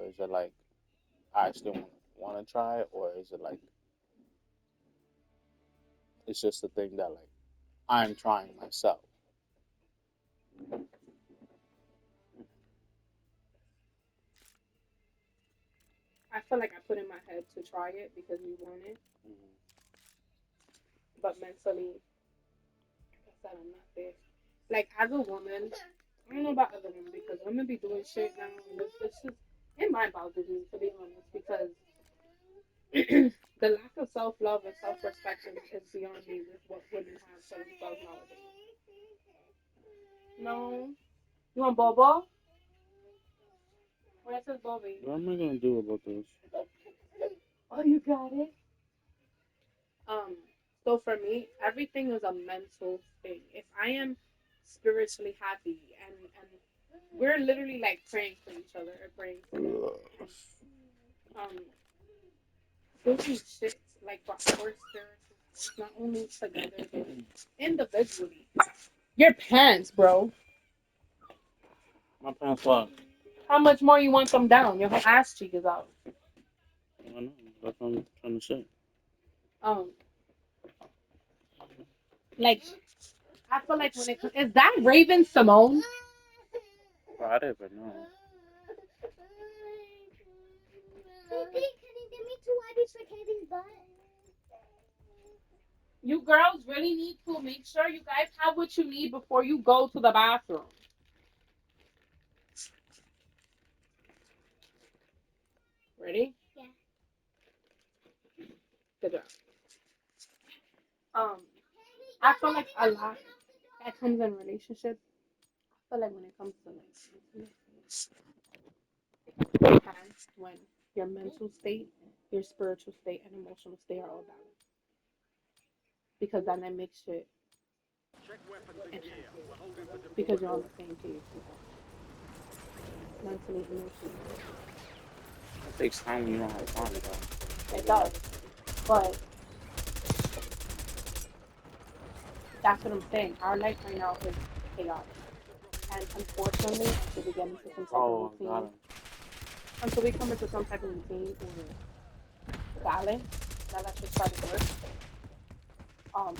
is it like I still want to try, or is it like it's just a thing that like I'm trying myself? I feel like I put in my head to try it because we want it, Mhm. but mentally, like I said, I'm not there. Like as a woman, I don't know about other women because women be doing shit now, and it's just in my boggles me to be honest. Because the lack of self love and self respect is beyond me with what women have for themselves nowadays. No, you want Bobo? Where's his Bobby? What am I gonna do about this? Oh, you got it. Um, so for me, everything is a mental thing. If I am spiritually happy and we're literally like praying for each other or praying for them, and um, doing shit like for our spiritual growth, not only together but individually. Your pants, bro. My pants what? How much more you want them down? Your whole ass cheek is out. I know. That's what I'm trying to say. Um, like I feel like when it comes, is that Raven Simone? I don't even know. You girls really need to make sure you guys have what you need before you go to the bathroom. Ready? Good job. Um, I feel like a lot that comes in relationships. I feel like when it comes to like depends when your mental state, your spiritual state, and emotional state are all balanced. Because then that makes shit enhance. Because you're on the same page mentally, emotionally. It takes time when you don't have time, though. It does. But that's what I'm saying. Our life right now is chaotic. And unfortunately, until we get into some type of Oh, I got routine, him. until we come into some type of routine or balance, that let's just start to work, um,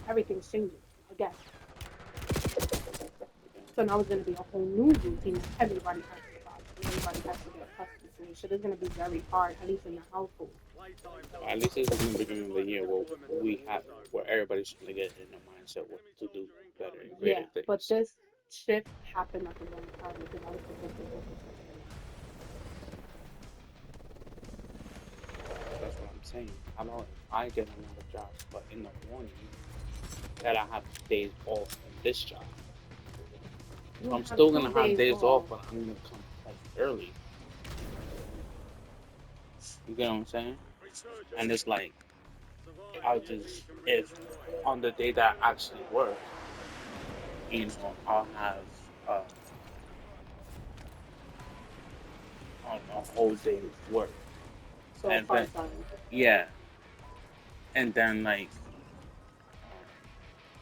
everything's changing again. So now it's going to be a whole new routine that everybody has to follow and everybody has to get accustomed to. And shit is going to be very hard, at least in the household. Well, at least it's in the beginning of the year where everybody's trying to get in the mindset what to do better and greater Yeah, but things. this shift happened at the wrong time because I was supposed to focus on the now. That's what I'm saying. How about if I get another job, but in the morning that I have days off from this job? So You I'm have still two gonna have days days off, off. but I'm gonna come home early. You get what I'm saying? And it's like I'll just if on the day that I actually work, I'll have uh, a whole day's work, So and then part time. yeah, and then like um,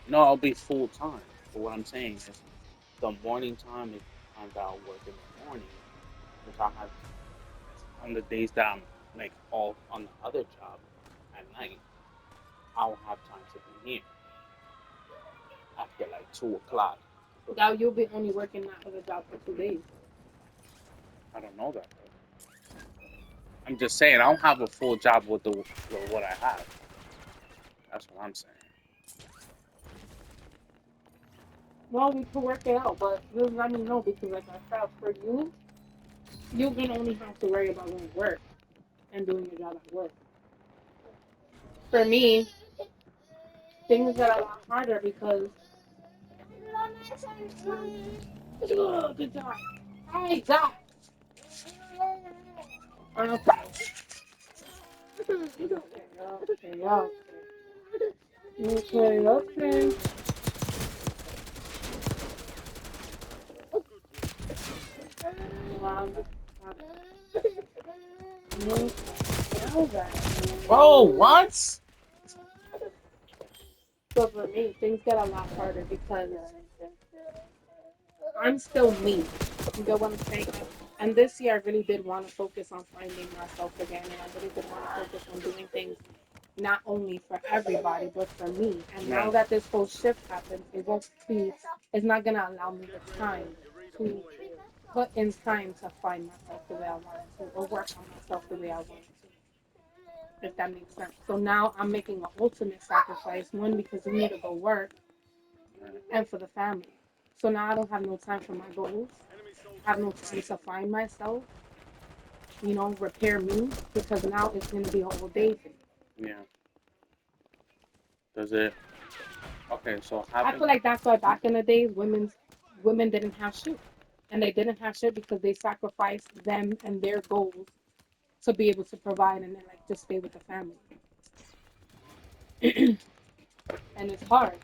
no, I'll be full time. But what I'm saying is the morning time is the time that I'll work in the morning, which I have on the days that I'm like off on the other job at night. I'll have time to be here after like 2 o'clock. So Now you'll be only working that other job for 2 days. I don't know that though. I'm just saying I don't have a full job with what I have. That's what I'm saying. Well, we could work it out, but just let me know because, like I said, for you, you're gonna only have to worry about going to work and doing your job at work. For me, things get a lot harder because ugh, good job. Hey, God. Okay. Okay, okay, okay, okay. Wow. Okay. Bro, what? So for me, things get a lot harder because I'm still me. You get what I'm saying? And this year, I really did want to focus on finding myself again, and I really did want to focus on doing things not only for everybody but for me. And now Yeah. that this whole shift happens, it's not gonna allow me the time to put in time to find myself the way I wanted to, or work on myself the way I wanted to, if that makes sense. So now I'm making an ultimate sacrifice, one because we need to go work, and for the family. So now I don't have no time for my goals. I have no time to find myself, repair me, because now it's gonna be a whole day thing. Yeah. Does it? Okay. So I happen. feel like that's why back in the days, women didn't have shit, and they didn't have shit because they sacrificed them and their goals to be able to provide and then like just stay with the family. And it's hard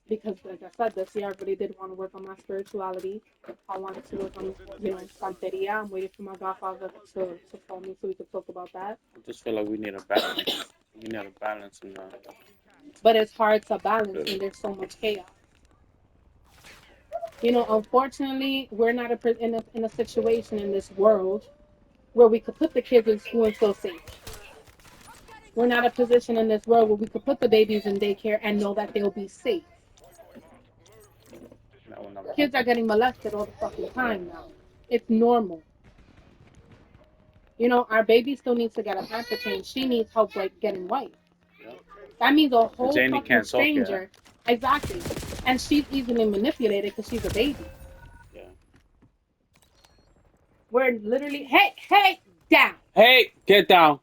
because, like I said, this year I really did want to work on my spirituality. I wanted to work on, Santeria. I'm waiting for my godfather to call me so we could talk about that. I just feel like we need a balance. We need a balance in that. But it's hard to balance when there's so much chaos. Unfortunately, we're not in a situation in this world where we could put the kids in school and feel safe. We're not in a position in this world where we could put the babies in daycare and know that they'll be safe. That will never Kids are happen. getting molested all the fucking time now. It's normal. Our baby still needs to get a pamper change. She needs help like getting white. Yeah. That means a And whole Janie fucking can't talk yet. stranger. Exactly. And she's easily manipulated because she's a baby. Yeah. We're literally, hey, down, Hey, get down.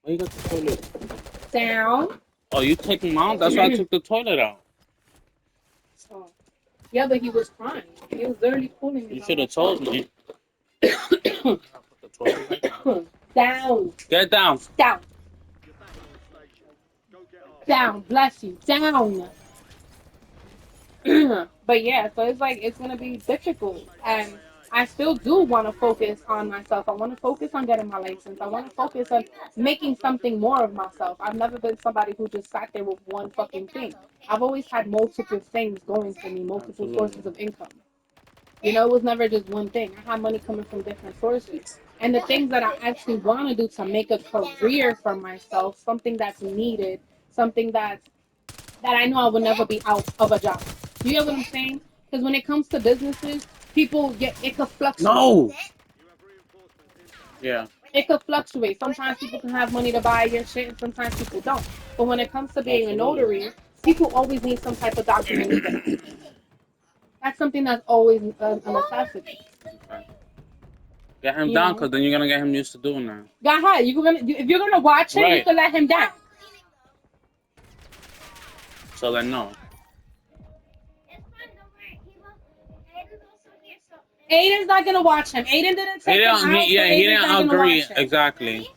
Why you got the toilet? down. Oh, you taking him out? That's why I took the toilet out. So, yeah, but he was crying. He was literally pulling me You by should my have told me. throat. I put the toilet back down. Down, Get down. down, down. Bless you, down. But yeah, so it's like it's gonna be difficult, and I still do want to focus on myself. I want to focus on getting my license. I want to focus on making something more of myself. I've never been somebody who just sat there with one fucking thing. I've always had multiple things going for me, multiple sources Absolutely. of income. It was never just one thing. I had money coming from different sources. And the things that I actually want to do to make a career for myself, something that's needed, something that I know I will never be out of a job. You get what I'm saying? Because when it comes to businesses, it could fluctuate. No. Yeah. It could fluctuate. Sometimes people can have money to buy your shit, and sometimes people don't. But when it comes to being a Absolutely. notary, people always need some type of document legal. That's something that's always a necessity. Okay. Get him You down, know. cause then you're gonna get him used to doing that. Go ahead. If you're gonna watch him, you Right. can let him down. So then no. Aiden's not gonna watch him. Aiden didn't He take him didn't. out, He, so yeah. He Aiden's not didn't gonna agree watch him. exactly.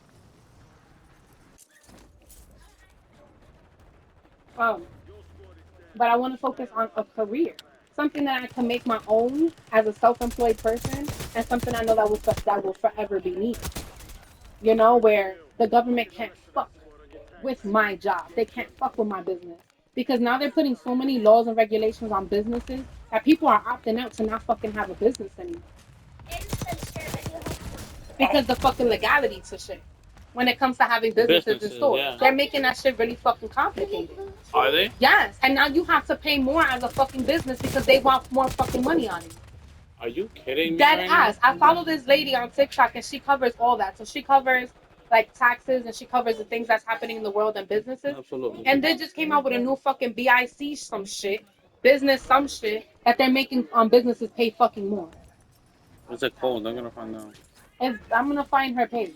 Um, but I want to focus on a career, something that I can make my own as a self-employed person, and something I know that will forever be me. Where the government can't fuck with my job. They can't fuck with my business because now they're putting so many laws and regulations on businesses that people are opting out to not fucking have a business anymore because the fucking legality to shit. When it comes to having businesses in Businesses. stores, Yeah. they're making that shit really fucking complicated. Are they? Yes, and now you have to pay more as a fucking business because they want more fucking money on you. Are you kidding me Dead right now? ass. I follow this lady on TikTok and she covers all that. So she covers like taxes and she covers the things that's happening in the world and businesses. Absolutely. And they just came out with a new fucking BIC some shit, business some shit that they're making businesses pay fucking more. What's it called? I'm gonna find out. I'm gonna find her page.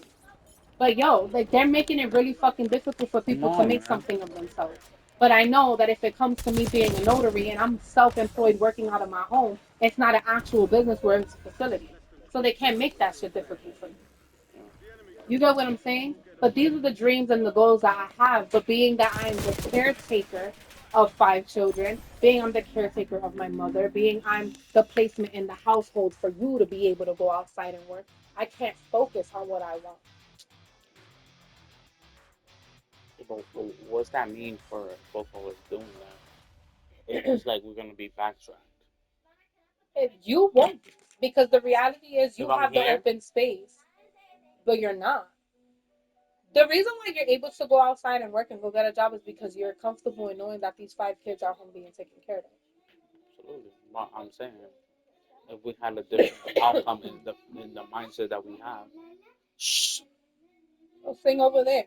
But yo, like they're making it really fucking difficult for Come people to on, make man. something of themselves. But I know that if it comes to me being a notary and I'm self-employed working out of my home, it's not an actual business where it's a facility. So they can't make that shit difficult for me. You get what I'm saying? But these are the dreams and the goals that I have. But being that I'm the caretaker of 5 children, being I'm the caretaker of my mother, being I'm the placement in the household for you to be able to go outside and work, I can't focus on what I want. But what's that mean for both of us doing that? It's like we're gonna be backtracked. You won't. Because the reality is you If I'm have the here, open space, but you're not. The reason why you're able to go outside and work and go get a job is because you're comfortable in knowing that these 5 kids are home being taken care of. absolutely. But I'm saying, if we had a different outcome in the mindset that we have, Shh. Go sing over there.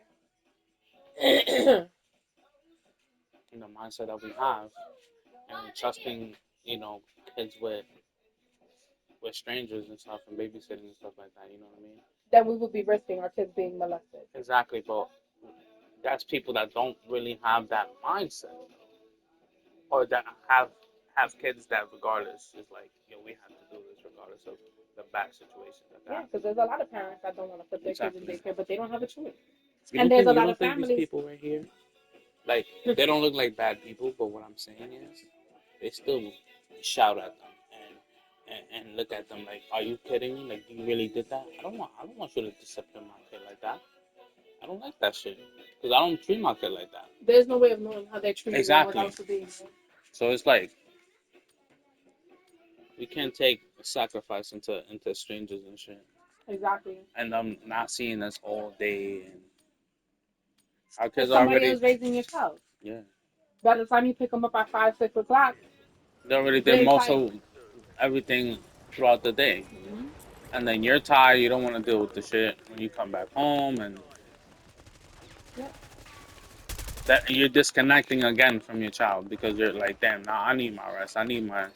in the mindset that we have, and trusting, you know, kids with strangers and stuff and babysitting and stuff like that. You know what I mean? Then we would be risking our kids being molested. Exactly. But that's people that don't really have that mindset, or that have kids that regardless is like, yo, we have to do this regardless of the bad situation that Yeah, that. because there's a lot of parents that don't want to put their kids in Exactly. daycare, but they don't have a choice. You And don't there's think a you lot don't of think these families. people right here, like, they don't look like bad people, but what I'm saying is they still shout at them and look at them like, are you kidding me? Like, you really did that? I don't want you to discipline my kid like that. I don't like that shit because I don't treat my kid like that. There's no way of knowing how they're treating them Exactly. without you being there. So it's like we can't take a sacrifice into strangers and shit, Exactly. and them not seeing us all day, and our It's kids are somebody already, else raising your child. yeah, By the time you pick them up at 5, 6 o'clock, they already did they're most tired. of everything throughout the day, Mm-hmm. and then you're tired. You don't want to deal with the shit when you come back home, and Yep. that you're disconnecting again from your child because you're like, damn, nah, I need my rest. I need my,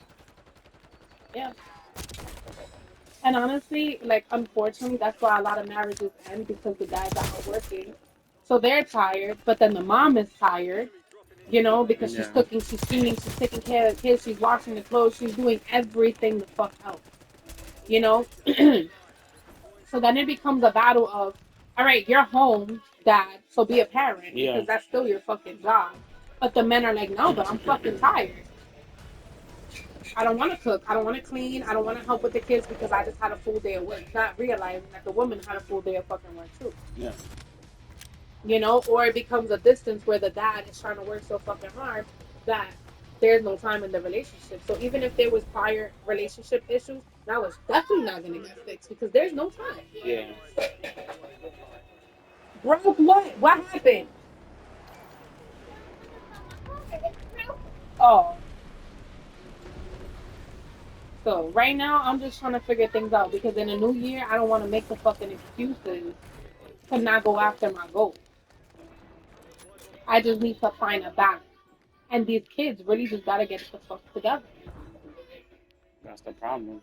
Yeah. And honestly, like, unfortunately, that's why a lot of marriages end because the dads are not working. So they're tired, but then the mom is tired, because she's yeah, cooking, she's cleaning, she's taking care of the kids, she's washing the clothes, she's doing everything the fuck else, you know? So then it becomes a battle of, all right, you're home, dad, so be a parent yeah, because that's still your fucking job. But the men are like, no, but I'm fucking tired. I don't want to cook. I don't want to clean. I don't want to help with the kids because I just had a full day of work. Not realizing that the woman had a full day of fucking work too. yeah, Or it becomes a distance where the dad is trying to work so fucking hard that there's no time in the relationship. So even if there was prior relationship issues, that was definitely not gonna get fixed because there's no time. yeah. Broke what? What happened? Oh, so right now I'm just trying to figure things out because in a new year I don't want to make the fucking excuses to not go after my goal. I just need to find a balance. And these kids really just gotta get the fuck together. That's the problem.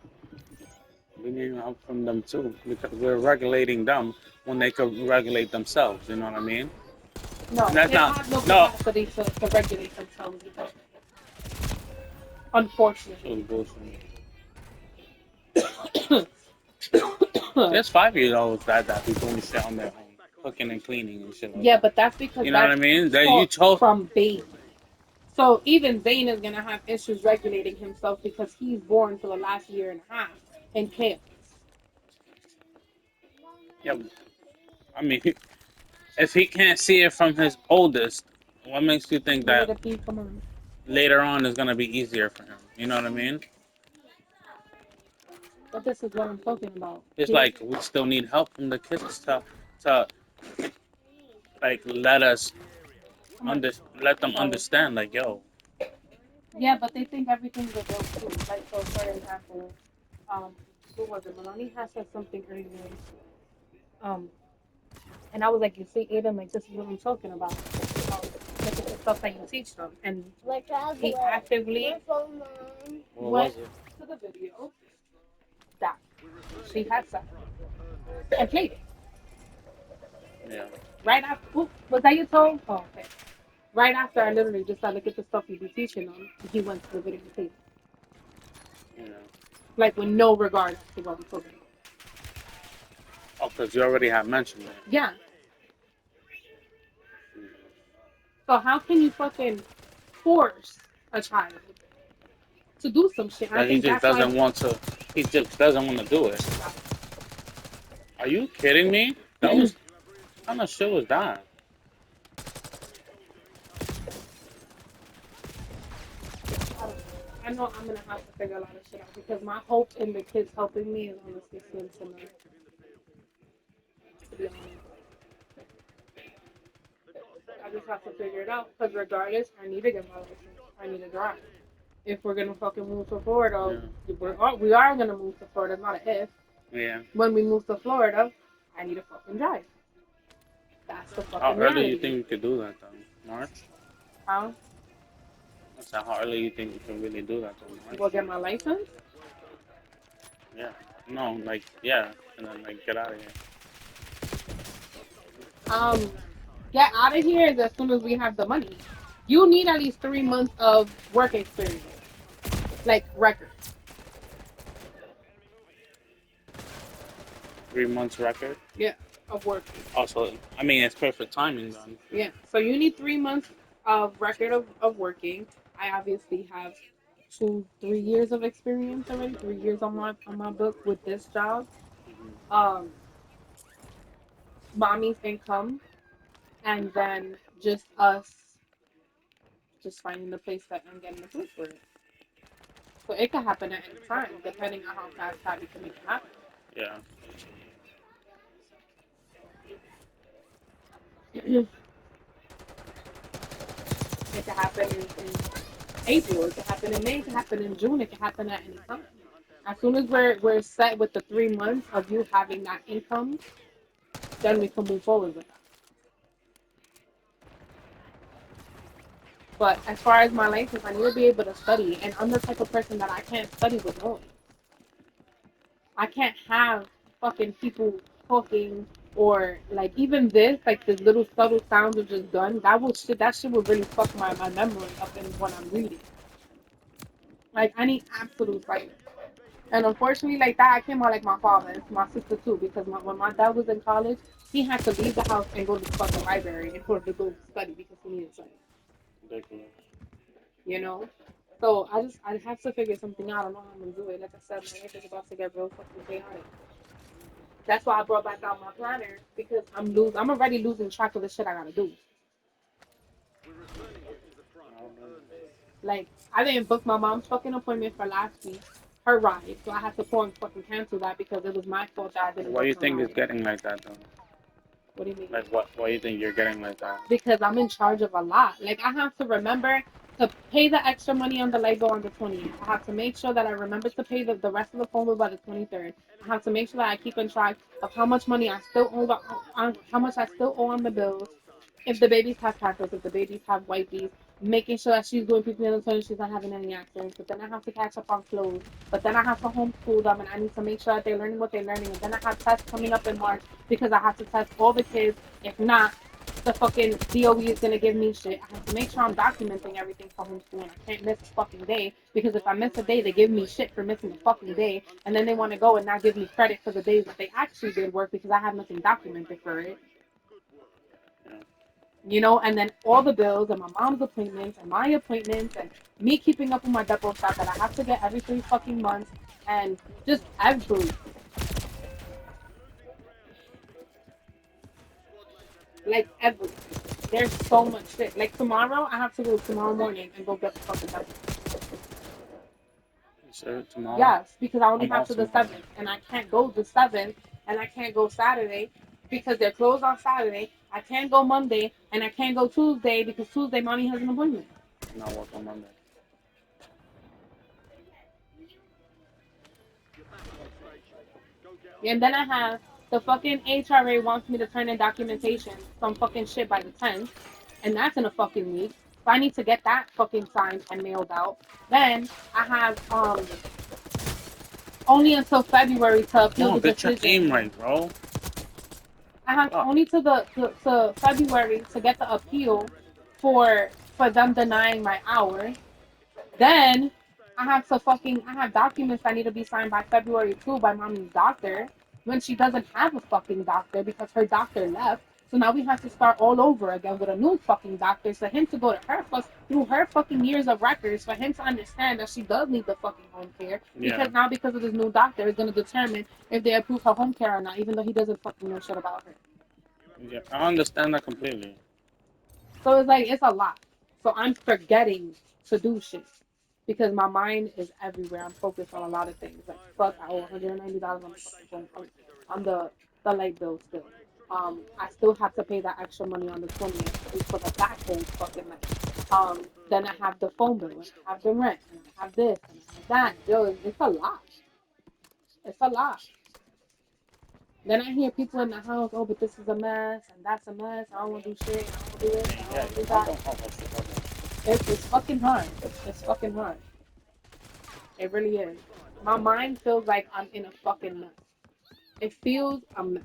We need help from them too because we're regulating them when they could regulate themselves. You know what I mean? No, And that's they don't not have no no. capacity to regulate themselves either. Unfortunately. Really bullshit. There's 5 years olds that be doing shit on their own, cooking and cleaning and shit like Yeah, that. but that's because You know what I that's mean? That you taught chose. from baby. So even Zane is gonna have issues regulating himself because he's born for the last year and a half in chaos. Yeah, I mean, if he can't see it from his oldest, what makes you think Give it that a pee, come on. later on is gonna be easier for him? You know what I mean? But this is what I'm talking about. It's like we still need help from the kids to like Come on. let them Sorry. understand, like, yo, Yeah, but they think everything's a joke too. Like, so for example, um, who was it? Melanie has said something earlier. Um, and I was like, you see, Aiden, like, this is what I'm talking about. Look at the stuff that you teach them. And he actively what went was it? to the video that she had said and played it. Yeah, Right after, oop, was that your tone? Oh, okay. Right after I literally just said, look at the stuff you be teaching them, he went to the video and played it. yeah. Like, with no regard to what I'm talking about. Oh, because you already have mentioned it. Yeah. So how can you fucking force a child to do some shit? And I That he think just that's why. doesn't want to. He just doesn't want to do it. Are you kidding me? That was what kind of shit was that? I know I'm gonna have to figure a lot of shit out because my hope in the kids helping me is honestly slim to none. To be honest, I just have to figure it out. Because regardless, I need to get my license. I need to drive. If we're gonna fucking move to Florida, Yeah. we are gonna move to Florida. It's not a if. Yeah. When we move to Florida, I need to fucking drive. That's the How fucking early you reality. think you could do that though? March? How? That's how early you think you can really do that though? Go March? get my license? Yeah. No, like yeah, and then like get out of here. Um, get out of here as soon as we have the money. You need at least 3 months of work experience, like record. 3 months record. Yeah, of work. Also, I mean it's perfect timing then. Yeah. So you need 3 months of record of working. I obviously have 2, 3 years of experience already. 3 years on my book with this job. Hmm. Um, mommy's income, and then just us just finding the place that I'm getting approved for it. So it can happen at any time, depending on how fast Patty can make it happen. Yeah. It can happen in April, it can happen in May, it can happen in June, it can happen at any time. As soon as we're set with the 3 months of you having that income, then we can move forward with that. But as far as my license, I need to be able to study, and I'm the type of person that I can't study with noise. I can't have fucking people talking or like even this, like the little subtle sounds of just gun. That shit will really fuck my memory up in what I'm reading. Like I need absolute silence. And unfortunately, like that, I came out like my father and my sister too, because when my dad was in college, he had to leave the house and go to the fucking library in order to go study because he needed study. Ridiculous. You know. So I have to figure something out. I don't know how I'm gonna do it. Like I said, my life is about to get real fucking chaotic. That's why I brought back out my planner because I'm already losing track of the shit I gotta do. Like I didn't book my mom's fucking appointment for last week, her ride, so I had to fucking cancel that because it was my fault that I didn't Why do book you her think it's ride. getting like that though? What do you mean? Like what? Why do you think you're getting like that? Because I'm in charge of a lot. Like I have to remember to pay the extra money on the light bill on the 20th. I have to make sure that I remember to pay the rest of the phone bill by the 23rd. I have to make sure that I keep in track of how much money I still owe on how much I still owe on the bills. If the babies have pampers, if the babies have wipes, making sure that she's doing PP in the toilet, she's not having any accidents. But then I have to catch up on clothes. But then I have to homeschool them, and I need to make sure that they're learning what they're learning. And then I have tests coming up in March because I have to test all the kids. If not, the fucking DOE is gonna give me shit. I have to make sure I'm documenting everything for homeschooling. I can't miss a fucking day because if I miss a day, they give me shit for missing a fucking day, and then they want to go and not give me credit for the days that they actually did work because I have nothing documented for it. Yeah. You know, and then all the bills and my mom's appointments and my appointments and me keeping up with my depot stuff that I have to get every 3 fucking months and just everything. Like everything. There's so much shit. Like tomorrow, I have to go tomorrow morning and go get the fucking test. So tomorrow, Yes, because I only I'm have off to the tomorrow. 7th, and I can't go the 7th, and I can't go Saturday because they're closed on Saturday. I can't go Monday, and I can't go Tuesday because Tuesday mommy has an appointment. I'm not working Monday. And then I have the fucking HRA wants me to turn in documentation some fucking shit by the 10th, and that's in a fucking week. So I need to get that fucking signed and mailed out. Then I have only until February to appeal No, the get your aim decision. right, bro. I have Fuck. only to February to get the appeal for them denying my hours. Then I have documents that need to be signed by February too by mommy's doctor when she doesn't have a fucking doctor because her doctor left. So now we have to start all over again with a new fucking doctor for him to go to her first through her fucking years of records for him to understand that she does need the fucking home care Yeah. because now because of this new doctor is gonna determine if they approve her home care or not, even though he doesn't fucking know shit about her. Yeah. I understand that completely. So it's like it's a lot. So I'm forgetting to do shit. because my mind is everywhere. I'm focused on a lot of things. Like fuck, I owe $190 on the fucking phone, on the light bill still. I still have to pay that extra money on the 20th for the back whole fucking night. Then I have the phone bill, and I have the rent, and I have this, and I have that. Yo, it's a lot. It's a lot. Then I hear people in the house, oh, but this is a mess, and that's a mess. I don't want to do shit. I don't want to do this. And I don't yeah, want to your do mom that. don't have that shit like that. It's fucking hard. It's fucking hard. It really is. My mind feels like I'm in a fucking mess. It feels a mess.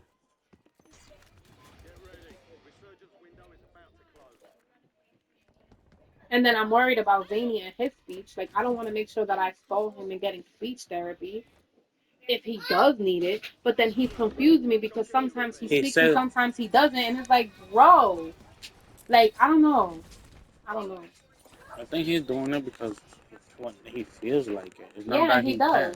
And then I'm worried about Zany and his speech. Like, I don't want to make sure that I stole him in getting speech therapy if he does need it. But then he's confused me because sometimes he He speaks and said, sometimes he doesn't. And it's like, bro, like, I don't know. I don't know. I think he's doing it because it's what he feels like it. It's not Yeah, that he he does. can.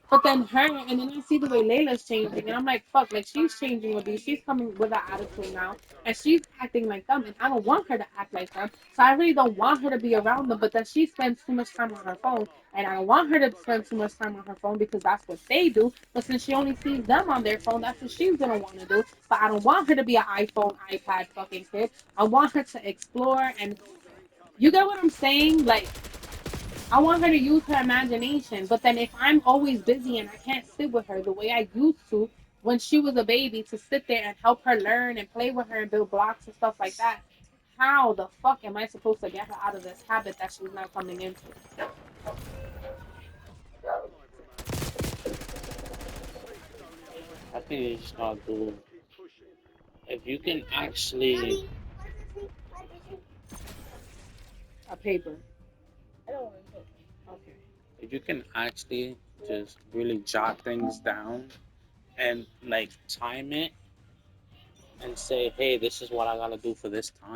But then her, and then I see the way Layla's changing, and I'm like, fuck, like she's changing with these. She's coming with that attitude now, and she's acting like them, and I don't want her to act like them. So I really don't want her to be around them. But then she spends too much time on her phone, and I don't want her to spend too much time on her phone because that's what they do. But since she only sees them on their phone, that's what she's gonna want to do. But I don't want her to be an iPhone, iPad fucking kid. I want her to explore, and you get what I'm saying, like. I want her to use her imagination. But then if I'm always busy and I can't sit with her the way I used to when she was a baby to sit there and help her learn and play with her and build blocks and stuff like that, how the fuck am I supposed to get her out of this habit that she's now coming into? I think you just gotta do. If you can actually, A paper. Okay. if you can actually just really jot things down and like time it and say, hey, this is what I gotta do for this time.